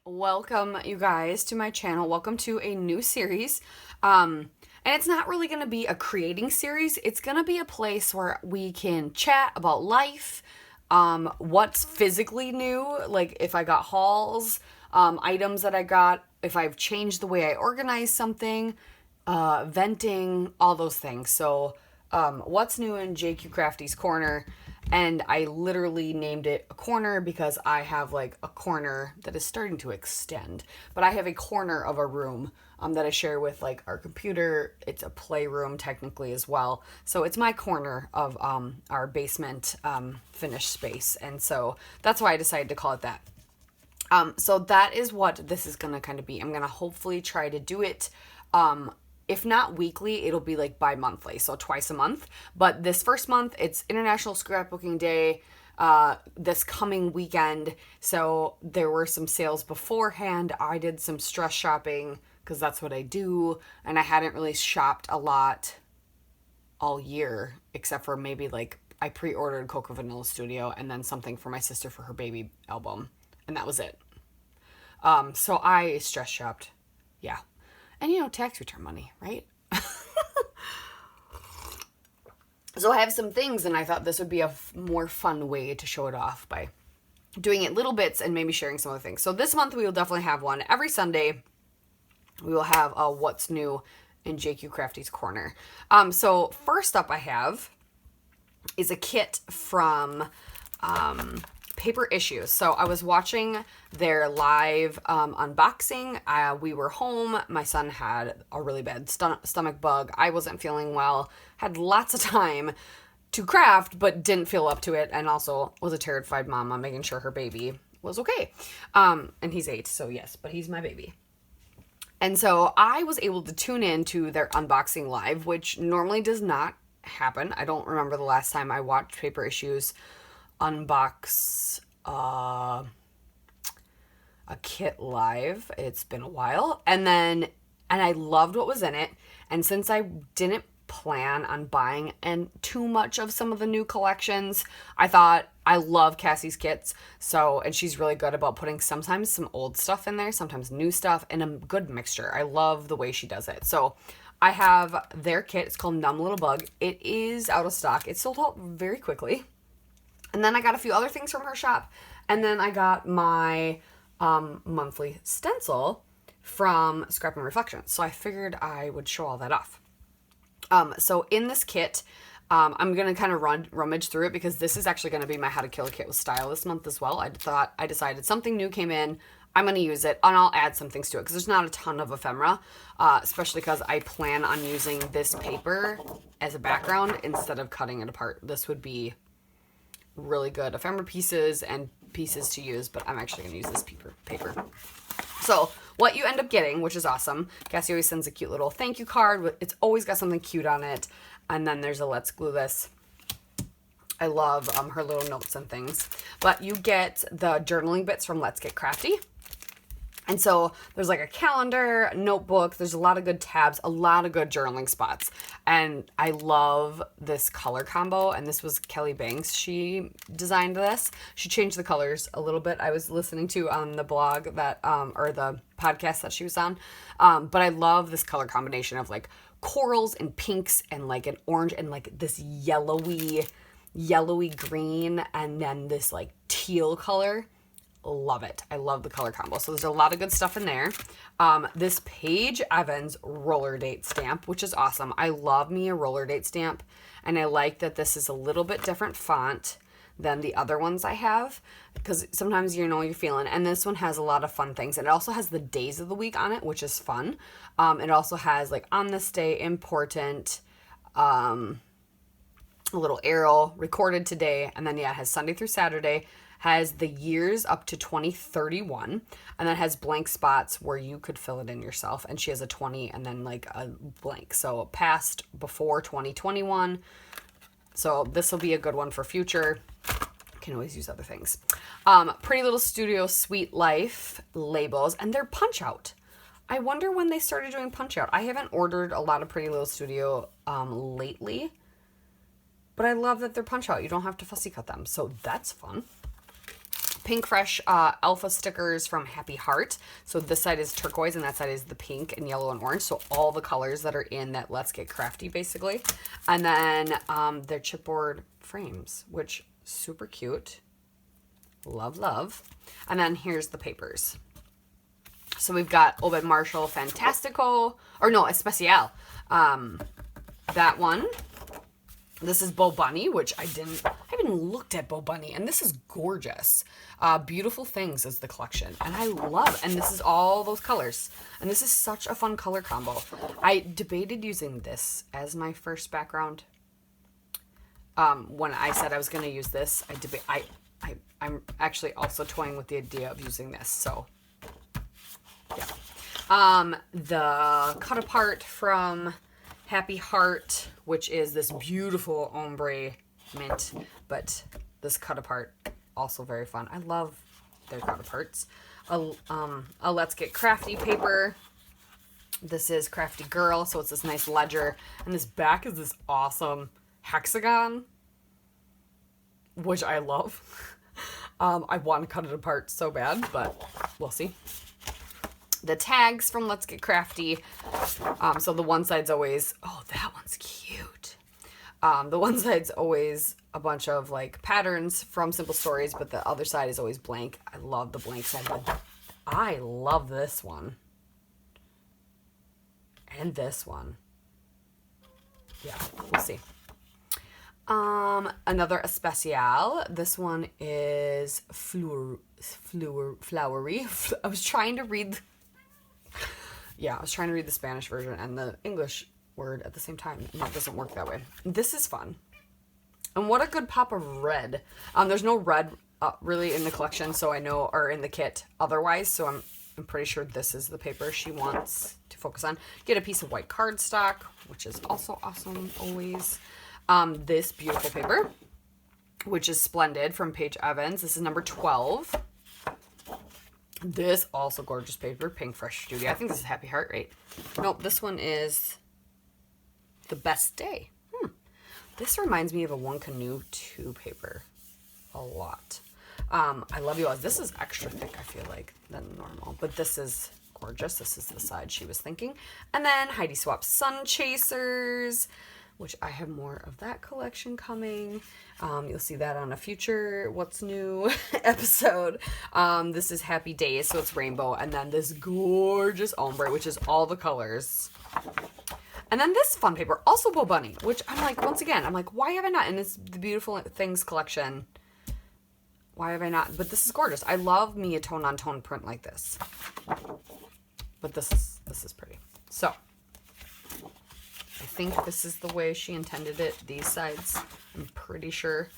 Welcome, you guys, to my channel. Welcome to a new series. And it's not really going to be a creating series. It's going to be a place where we can chat about life, what's physically new, like if I got hauls, items that I got, if I've changed the way I organize something, venting, all those things. So, what's new in JQ Crafty's Corner? And I literally named it a corner because I have like a corner that is starting to extend. But I have a corner of a room that I share with like our computer. It's a playroom technically as well. So it's my corner of our basement finished space. And so that's why I decided to call it that. So that is what this is going to kind of be. I'm going to hopefully try to do it if not weekly, it'll be like bi-monthly, so twice a month. But this first month, it's International Scrapbooking Day this coming weekend. So there were some sales beforehand. I did some stress shopping because that's what I do. And I hadn't really shopped a lot all year, except for maybe like I pre-ordered Cocoa Vanilla Studio and then something for my sister for her baby album. And that was it. So I stress shopped. Yeah. And, tax return money, right? So I have some things, and I thought this would be a more fun way to show it off by doing it little bits and maybe sharing some other things. So this month we will definitely have one. Every Sunday we will have a What's New in JQ Crafty's Corner. So first up I have is a kit from Paper Issues. So I was watching their live unboxing. We were home. My son had a really bad stomach bug. I wasn't feeling well. Had lots of time to craft, but didn't feel up to it. And also was a terrified mama, making sure her baby was okay. And he's 8, so yes, but he's my baby. And so I was able to tune in to their unboxing live, which normally does not happen. I don't remember the last time I watched Paper Issues unbox a kit live. It's been a while. And I loved what was in it. And since I didn't plan on buying too much of some of the new collections, I thought I love Cassie's kits. And she's really good about putting sometimes some old stuff in there, sometimes new stuff, and a good mixture. I love the way she does it. So I have their kit. It's called Numb Little Bug. It is out of stock. It sold out very quickly. And then I got a few other things from her shop. And then I got my monthly stencil from Scrap and Reflections. So I figured I would show all that off. So in this kit, I'm going to kind of rummage through it because this is actually going to be my How to Kill a Kit with Style this month as well. I decided something new came in. I'm going to use it, and I'll add some things to it because there's not a ton of ephemera, especially because I plan on using this paper as a background instead of cutting it apart. This would be really good ephemera pieces and pieces to use, but I'm actually going to use this paper. So what you end up getting, which is awesome, Cassie always sends a cute little thank you card. It's always got something cute on it. And then there's a Let's Glue This. I love her little notes and things. But you get the journaling bits from Let's Get Crafty. And so there's like a calendar, notebook, there's a lot of good tabs, a lot of good journaling spots. And I love this color combo. And this was Kelly Banks. She designed this. She changed the colors a little bit. I was listening to on the blog that, or the podcast that she was on. But I love this color combination of like corals and pinks and like an orange and like this yellowy green and then this like teal color. Love it. I love the color combo. So there's a lot of good stuff in there. This Paige Evans roller date stamp, which is awesome. I love me a roller date stamp. And I like that this is a little bit different font than the other ones I have. Because sometimes you know what you're feeling. And this one has a lot of fun things. And it also has the days of the week on it, which is fun. It also has like on this day, important, a little arrow, recorded today. And then it has Sunday through Saturday. Has the years up to 2031, and then has blank spots where you could fill it in yourself. And she has a 20 and then like a blank. So past, before 2021. So this will be a good one for future. Can always use other things. Pretty Little Studio Sweet Life labels, and they're punch out. I wonder when they started doing punch out. I haven't ordered a lot of Pretty Little Studio lately, but I love that they're punch out. You don't have to fussy cut them, so that's fun. Pink Fresh Alpha stickers from Happy Heart. So this side is turquoise and that side is the pink and yellow and orange. So all the colors that are in that Let's Get Crafty, basically. And then their chipboard frames, which super cute. Love, love. And then here's the papers. So we've got Obed Marshall Fantastico, or no, Especial. That one. This is Bo Bunny, which I haven't looked at Bo Bunny, and this is gorgeous. Beautiful Things is the collection, and I love, and this is all those colors, and this is such a fun color combo. I debated using this as my first background. When I said I was going to use this, I'm actually also toying with the idea of using this, so yeah. The cut apart from Happy Heart, which is this beautiful ombre mint, but this cut apart also very fun. I love their cut aparts. A Let's Get Crafty paper. This is Crafty Girl, so it's this nice ledger, and this back is this awesome hexagon, which I love. I want to cut it apart so bad, but we'll see. The tags from Let's Get Crafty. So the one side's always, oh, that one's cute. The one side's always a bunch of like patterns from Simple Stories, but the other side is always blank. I love the blank side, but I love this one. And this one. Yeah, we'll see. Another Especial. This one is flowery. I was trying to read the Spanish version and the English word at the same time, and that doesn't work that way. This is fun. And what a good pop of red. There's no red really in the collection, so I know, or in the kit otherwise, so I'm pretty sure this is the paper she wants to focus on. Get a piece of white cardstock, which is also awesome always. This beautiful paper, which is Splendid from Paige Evans. This is number 12. This also gorgeous paper, Pink Fresh Studio. I think this is Happy Heart, right? Nope, this one is The Best Day. This reminds me of a One Canoe 2 paper a lot. I love you all. This is extra thick, I feel like, than normal. But this is gorgeous. This is the side she was thinking. And then Heidi Swap's Sun Chasers, which I have more of that collection coming. You'll see that on a future What's New episode. This is Happy Days, so it's rainbow. And then this gorgeous ombre, which is all the colors. And then this fun paper, also Bo Bunny, which I'm like, once again, I'm like, why have I not? And it's the Beautiful Things collection. Why have I not? But this is gorgeous. I love me a tone-on-tone print like this. But this is pretty. So I think this is the way she intended it, these sides. I'm pretty sure.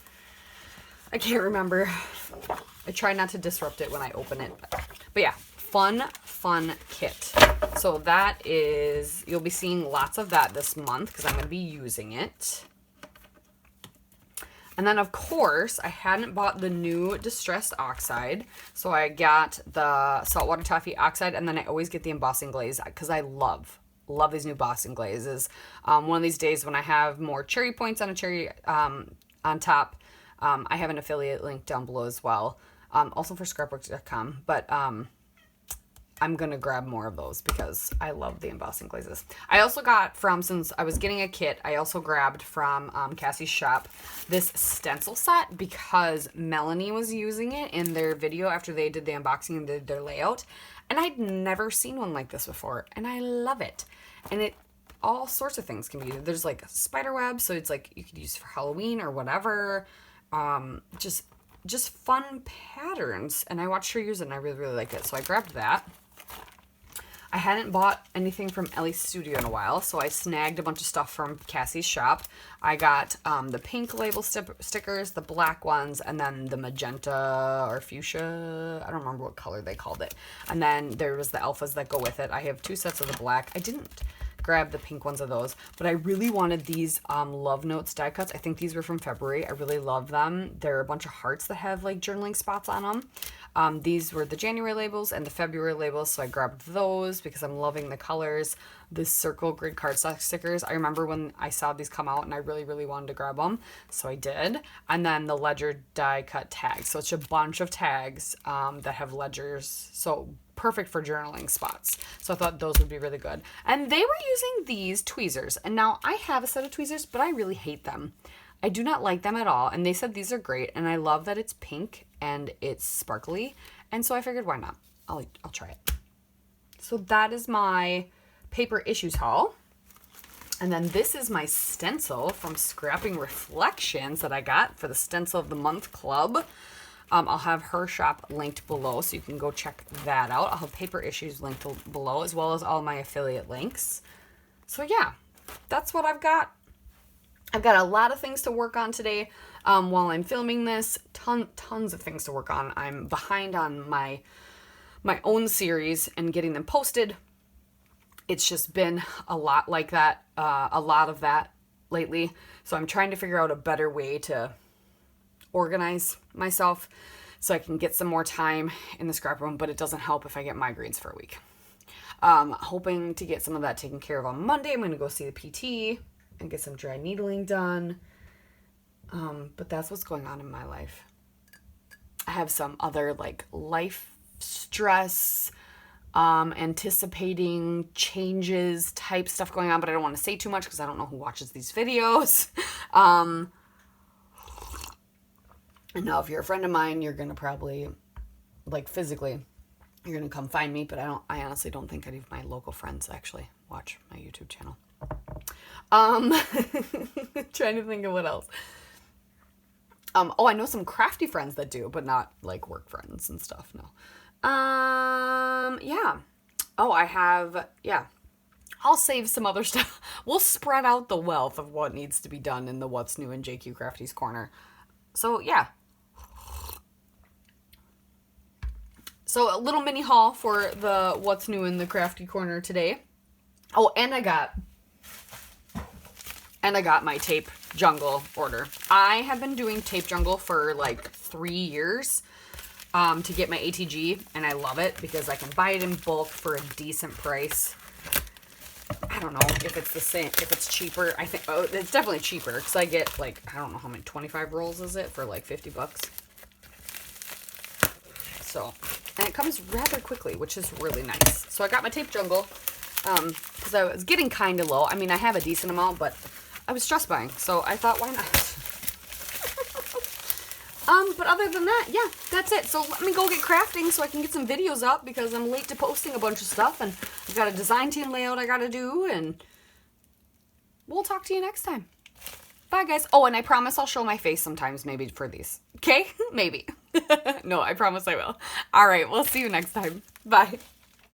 I can't remember. I try not to disrupt it when I open it. But yeah, fun kit. So that is, you'll be seeing lots of that this month because I'm going to be using it. And then, of course, I hadn't bought the new Distressed Oxide. So I got the Saltwater Taffy Oxide, and then I always get the embossing glaze because I love these new embossing glazes. One of these days when I have more cherry points on a cherry on top, I have an affiliate link down below as well. Also for scrapbooks.com. But I'm going to grab more of those because I love the embossing glazes. I also got from, since I was getting a kit, I also grabbed from Cassie's shop this stencil set because Melanie was using it in their video after they did the unboxing and did their layout. And I'd never seen one like this before. And I love it. And it, all sorts of things can be used. There's like spider web, so it's like you could use for Halloween or whatever. Just fun patterns. And I watched her use it and I really, really like it. So I grabbed that. I hadn't bought anything from Ellie's Studio in a while, so I snagged a bunch of stuff from Cassie's shop. I got the pink label stickers, the black ones, and then the magenta or fuchsia. I don't remember what color they called it. And then there was the alphas that go with it. I have 2 sets of the black. I didn't grab the pink ones of those, but I really wanted these Love Notes die cuts. I think these were from February. I really love them. They're a bunch of hearts that have like journaling spots on them. These were the January labels and the February labels, so I grabbed those because I'm loving the colors. The circle grid cardstock stickers, I remember when I saw these come out and I really, really wanted to grab them, so I did. And then the ledger die cut tags. So it's a bunch of tags that have ledgers, so perfect for journaling spots. So I thought those would be really good. And they were using these tweezers. And now I have a set of tweezers, but I really hate them. I do not like them at all. And they said these are great. And I love that it's pink and it's sparkly. And so I figured, why not? I'll try it. So that is my paper issues haul. And then this is my stencil from Scrapping Reflections that I got for the Stencil of the Month Club. I'll have her shop linked below, so you can go check that out. I'll have paper issues linked below, as well as all my affiliate links. So yeah, that's what I've got. I've got a lot of things to work on today while I'm filming this. Tons of things to work on. I'm behind on my own series and getting them posted. It's just been a lot like that, a lot of that lately. So I'm trying to figure out a better way to organize myself so I can get some more time in the scrap room, but it doesn't help if I get migraines for a week. Hoping to get some of that taken care of on Monday. I'm going to go see the PT and get some dry needling done. But that's what's going on in my life. I have some other like life stress, anticipating changes type stuff going on, but I don't want to say too much because I don't know who watches these videos. And now if you're a friend of mine, you're going to probably, like physically, you're going to come find me, but I honestly don't think any of my local friends actually watch my YouTube channel. Trying to think of what else. I know some crafty friends that do, but not like work friends and stuff. No. Yeah. I'll save some other stuff. We'll spread out the wealth of what needs to be done in the What's New in JQ Crafties corner. So yeah. So a little mini haul for the What's New in the Crafty corner today. Oh, and I got my tape jungle order. I have been doing tape jungle for like 3 years to get my ATG, and I love it because I can buy it in bulk for a decent price. I don't know if it's the same, if it's cheaper. I think, it's definitely cheaper because I get like, I don't know how many, 25 rolls is it for like $50. So, and it comes rather quickly, which is really nice. So I got my tape jungle because I was getting kind of low. I mean, I have a decent amount, but I was stress buying, so I thought, why not? But other than that, yeah, that's it. So let me go get crafting so I can get some videos up because I'm late to posting a bunch of stuff, and I've got a design team layout I gotta do, and we'll talk to you next time. Bye, guys. Oh, and I promise I'll show my face sometimes, maybe for these. Okay? Maybe. No, I promise I will. All right, we'll see you next time. Bye.